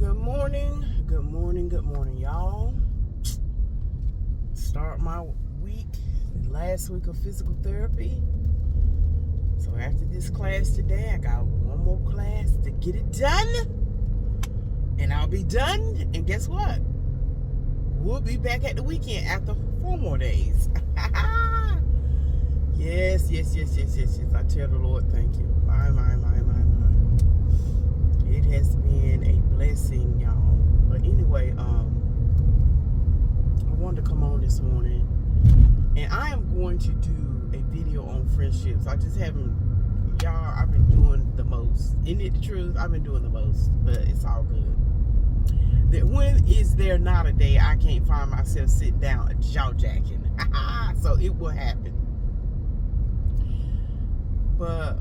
Good morning, y'all. Start my week, the last week of physical therapy. So after this class today, I got one more class to get it done. And I'll be done. And guess what? We'll be back at the weekend after 4 more days. Yes. I tell the Lord, thank you. My. It has been a blessing, y'all. But anyway, I wanted to come on this morning, and I am going to do a video on friendships. I just haven't, y'all, I've been doing the most. Isn't it the truth? I've been doing the most, but it's all good. When is there not a day I can't find myself sitting down jaw jacking? So it will happen. But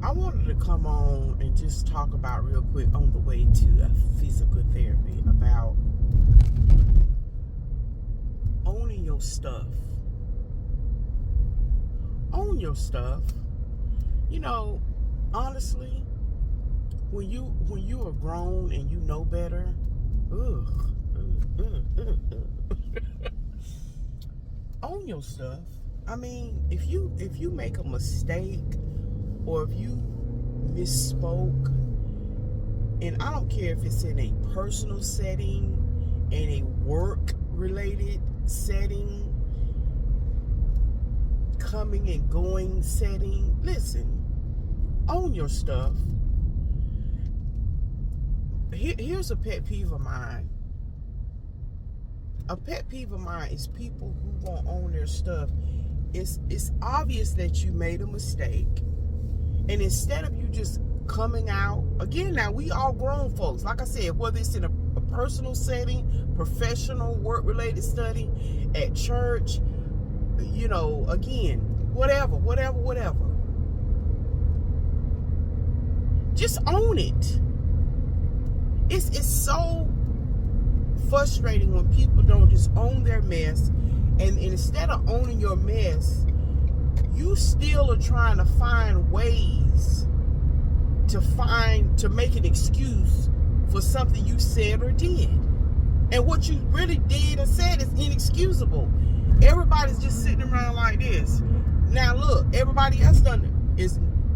I wanted to come on and just talk about real quick on the way to physical therapy about owning your stuff. Own your stuff. You know, honestly, when you are grown and you know better, own your stuff. I mean, if you make a mistake, or if you misspoke, and I don't care if it's in a personal setting, in a work-related setting, coming and going setting, listen, own your stuff. Here's a pet peeve of mine. A pet peeve of mine is people who won't own their stuff. It's obvious that you made a mistake. And instead of you just coming out, again, now we all grown folks. Like I said, whether it's in a personal setting, professional, work-related study, at church, you know, again, whatever. Just own it. It's so frustrating when people don't just own their mess, and instead of owning your mess, you still are trying to find ways to make an excuse for something you said or did. And what you really did and said is inexcusable. Everybody's just sitting around like this. Now look, everybody else done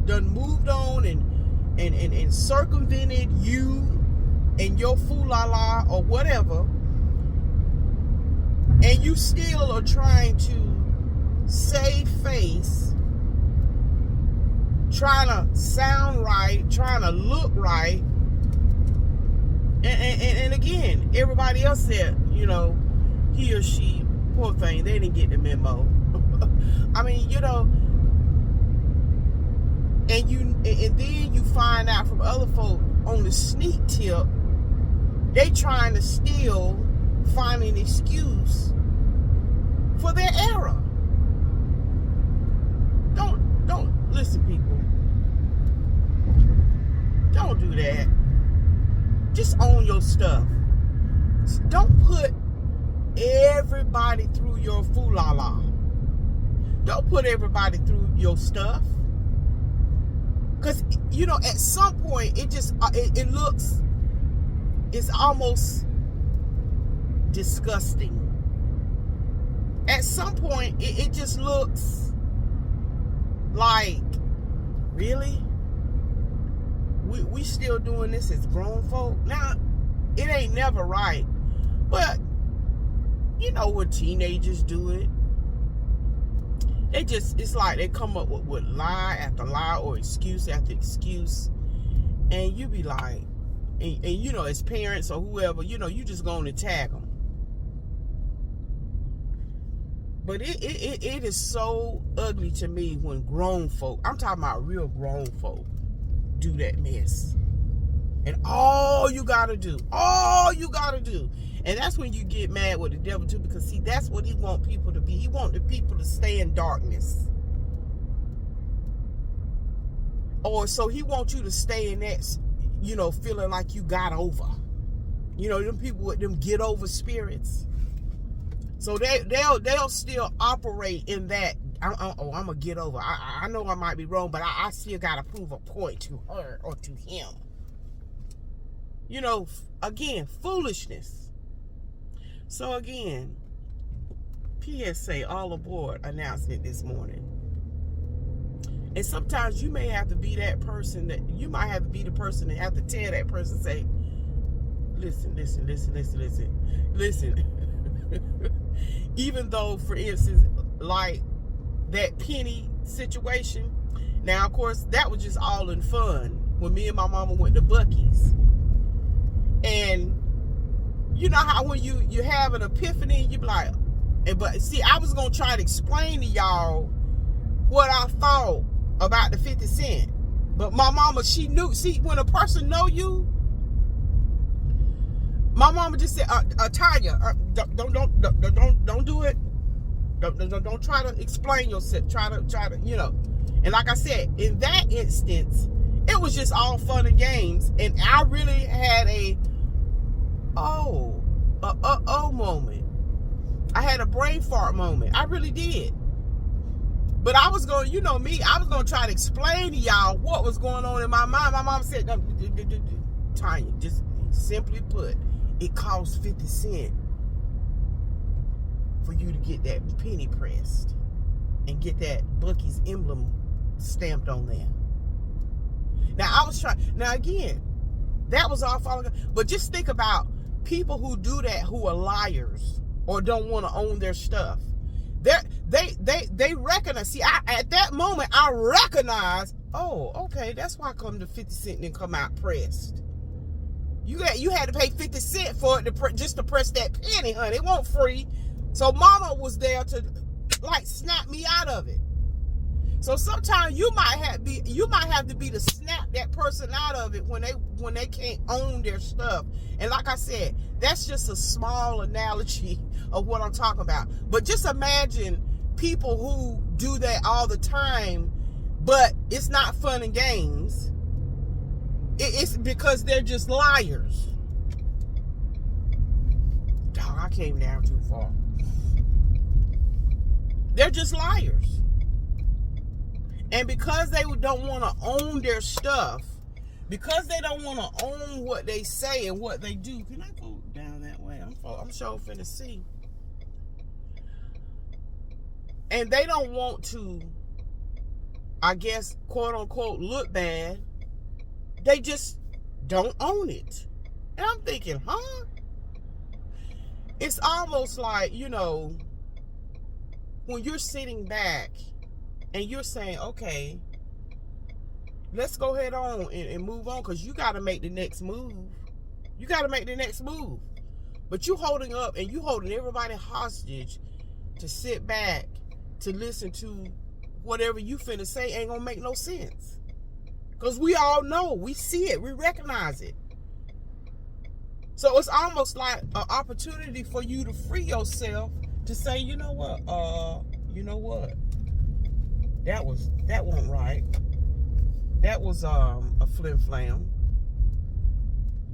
moved on and circumvented you and your fool-la-la or whatever. And you still are trying to save face, trying to sound right, trying to look right, and again, everybody else said, you know, he or she, poor thing, they didn't get the memo. I mean, you know, and then you find out from other folk on the sneak tip, they trying to still find an excuse for their error. Don't listen, people. Don't do that. Just own your stuff. Don't put everybody through your fool-la-la. Don't put everybody through your stuff. Because, you know, at some point, it's almost disgusting. At some point, it just looks like, really? We still doing this as grown folk? Now, it ain't never right. But, you know what teenagers do it. It's like they come up with lie after lie or excuse after excuse. And you be like, and you know, as parents or whoever, you know, you just going to tag them. But it is so ugly to me when grown folk, I'm talking about real grown folk, do that mess. And all you gotta do, and that's when you get mad with the devil too, because see, that's what he want people to be. He want the people to stay in darkness. Or so he wants you to stay in that, you know, feeling like you got over. You know, them people with them get over spirits. So they'll still operate in that. I'm gonna get over. I know I might be wrong, but I still gotta prove a point to her or to him. You know, again, foolishness. So again, PSA, all aboard announcement this morning. And sometimes you may have to be that person that you might have to be the person that have to tell that person, say, listen. Even though, for instance, like that Penny situation. Now, of course, that was just all in fun when me and my mama went to Buc-ee's. And you know how when you have an epiphany, you be like, but see, I was gonna try to explain to y'all what I thought about the 50 Cent. But my mama, she knew. See, when a person know you, my mama just said, Tanya, don't do it. Don't try to explain yourself. Try to, you know. And like I said, in that instance, it was just all fun and games. And I really had a moment. I had a brain fart moment. I really did. But I was going, you know me, I was going to try to explain to y'all what was going on in my mind. My mom said, Tanya, just simply put, it costs 50 cents for you to get that penny pressed and get that Buc-ee's emblem stamped on there. Now, I was trying, now again, that was all following, but just think about people who do that, who are liars or don't want to own their stuff. They recognize. See, at that moment, I recognized. Oh, okay, that's why come the 50 cent didn't come out pressed. You had to pay 50 cent for it just to press that penny, honey. It wasn't free. So Mama was there to like snap me out of it. So sometimes you might have to be to snap that person out of it when they can't own their stuff. And like I said, that's just a small analogy of what I'm talking about. But just imagine people who do that all the time, but it's not fun and games. It's because they're just liars. Dog, I came down too far. They're just liars. And because they don't want to own their stuff, because they don't want to own what they say and what they do. Can I go down that way? I'm sure finna see. And they don't want to, I guess, quote unquote, look bad. They just don't own it. And I'm thinking, huh? It's almost like, you know, when you're sitting back and you're saying, okay, let's go ahead on and move on, because you got to make the next move. You got to make the next move. But you holding up and you holding everybody hostage to sit back to listen to whatever you finna say ain't gonna make no sense. Because we all know, we see it, we recognize it. So it's almost like an opportunity for you to free yourself to say, you know what, that wasn't right. That was a flim flam.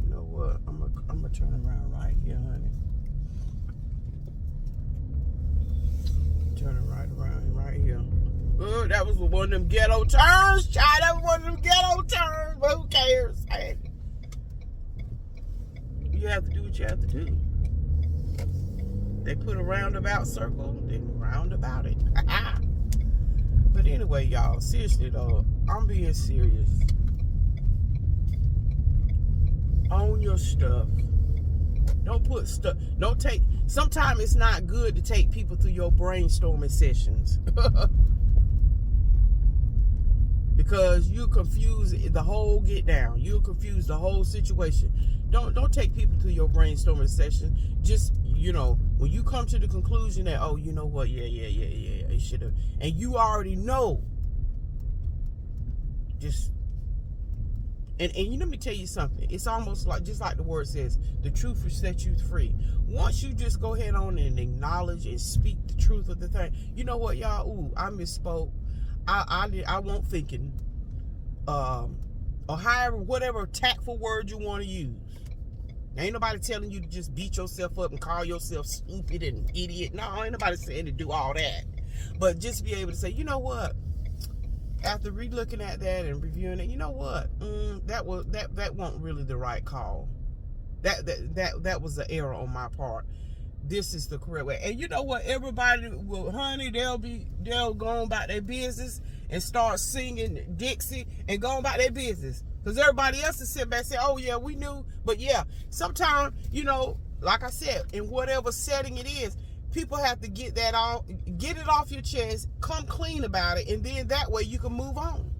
You know what? I'm gonna turn around right here, honey. Turn it right around right here. Oh, that was one of them ghetto turns, child. That was one of them ghetto turns. But who cares? Hey, you have to do what you have to do. They put a roundabout circle, then roundabout it. But anyway, y'all, seriously though, I'm being serious. Own your stuff. Don't put stuff. Don't take. Sometimes it's not good to take people through your brainstorming sessions. Because you confuse the whole get down. You'll confuse the whole situation. Don't take people through your brainstorming session. Just, you know, when you come to the conclusion that, oh, you know what, yeah, it should have, and you already know. Just and you let me tell you something. It's almost like, just like the word says, the truth will set you free. Once you just go ahead on and acknowledge and speak the truth of the thing, you know what, y'all? Ooh, I misspoke. I won't thinking. Or however, whatever tactful word you want to use. Ain't nobody telling you to just beat yourself up and call yourself stupid and idiot. No, ain't nobody saying to do all that. But just be able to say, you know what? After re-looking at that and reviewing it, you know what? That wasn't really the right call. That was an error on my part. This is the correct way. And you know what? Everybody will, honey, they'll go on about their business and start singing Dixie and go on about their business. Because everybody else is sitting back and say, oh yeah, we knew. But yeah, sometimes, you know, like I said, in whatever setting it is, people have to get it off your chest, come clean about it, and then that way you can move on.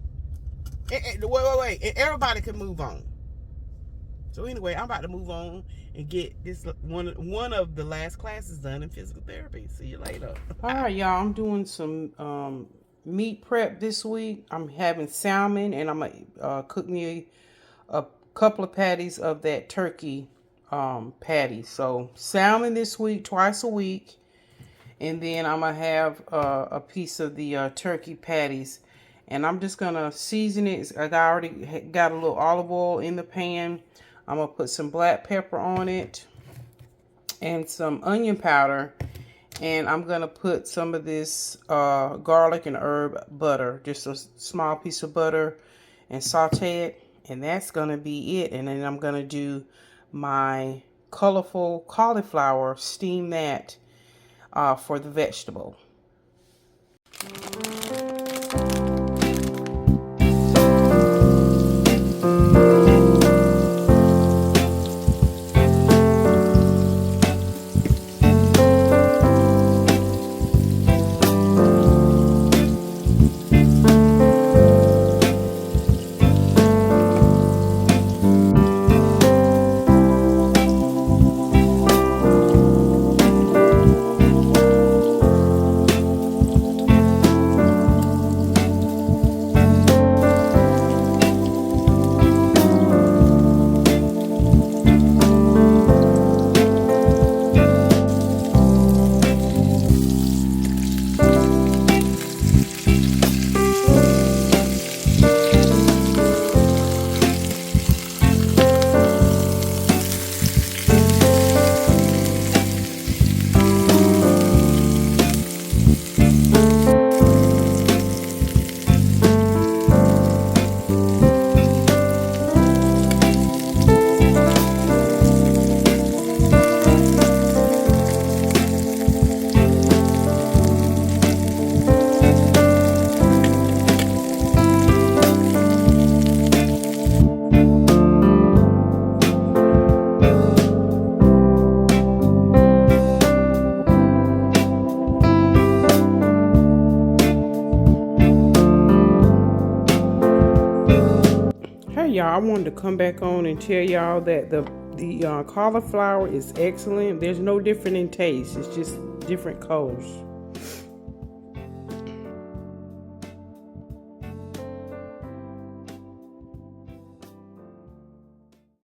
Wait. And everybody can move on. So anyway, I'm about to move on and get this one of the last classes done in physical therapy. See you later. All right, y'all. I'm doing some meat prep this week. I'm having salmon, and I'm gonna cook me a couple of patties of that turkey patty. So salmon this week, twice a week, and then I'm gonna have a piece of the turkey patties. And I'm just gonna season it. I already got a little olive oil in the pan. I'm going to put some black pepper on it and some onion powder. And I'm going to put some of this garlic and herb butter, just a small piece of butter, and saute it. And that's going to be it. And then I'm going to do my colorful cauliflower, steam that for the vegetable. Y'all, I wanted to come back on and tell y'all that the cauliflower is excellent. There's no different in taste. It's just different colors.